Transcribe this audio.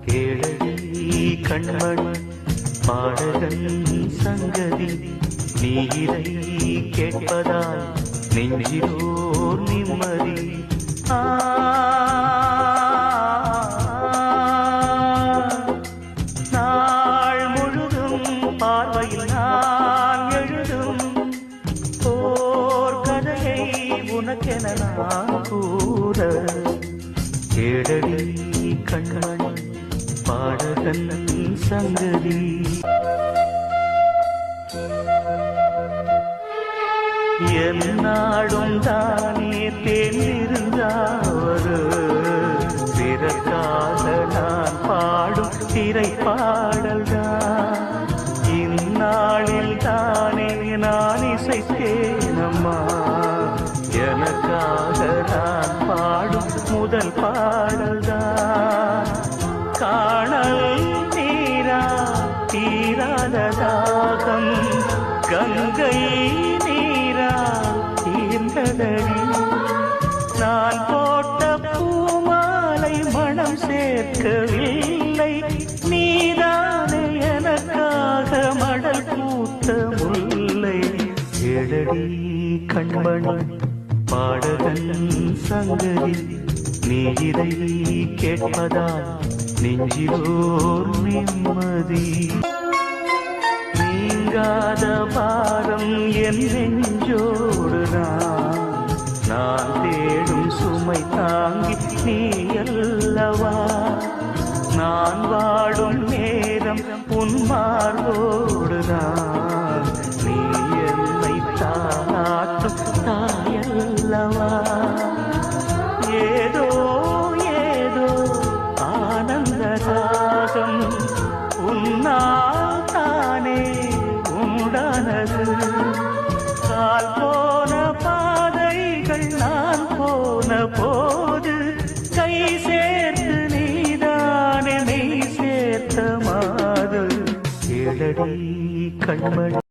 கேளடி கண்மணி பாடகன் சங்கதி நீரை கேட்பதால் நெஞ்சிலோர் நிம்மதி. நாள் முழுதும் பார்வையில் நான் எழுதும் ஓர் கதையை உனக்கென நான் கூற. கேளடி கண்மணி பாடகன் சங்கதி. என்னாடும் தானே தேர்ந்திருந்தாவது பிறக்காக நான் பாடும் திரைப்பாடல்தான். இந்நாளில் தானே நான் இசைத்தேனம்மா எனக்காக நான் பாடும் முதல் பாடல்தான். காணல் நீரா தீராத தாகம் கங்கை நீரா தீர்ந்ததடி. நான் போட்ட பூமாலை மனம் சேர்க்கவில்லை, நீதானே எனக்காக மடல் பூத்த முல்லை. கேளடி கண்மணி பாடகன் சங்கதி நீரை கேட்பதால் நெஞ்சிலோர் நிம்மதி. நீங்காத பாரம் என் நெஞ்சோடு நான் தேடும் சுமை தாங்கி நீ அல்லவா. நான் வாடும் நேரம் உன் மார்போடு நீ என்னை தாளாட்டும் தாயல்லவா. ஏதோ ஏதோ ஆனந்த ராகம் உன்னால் தானே உண்டானது. கால் போன பாதைகள் நான் போன போது கை சேர்த்து நீதானே மெய் சேர்த்த மாது. கேளடி கண்மணி.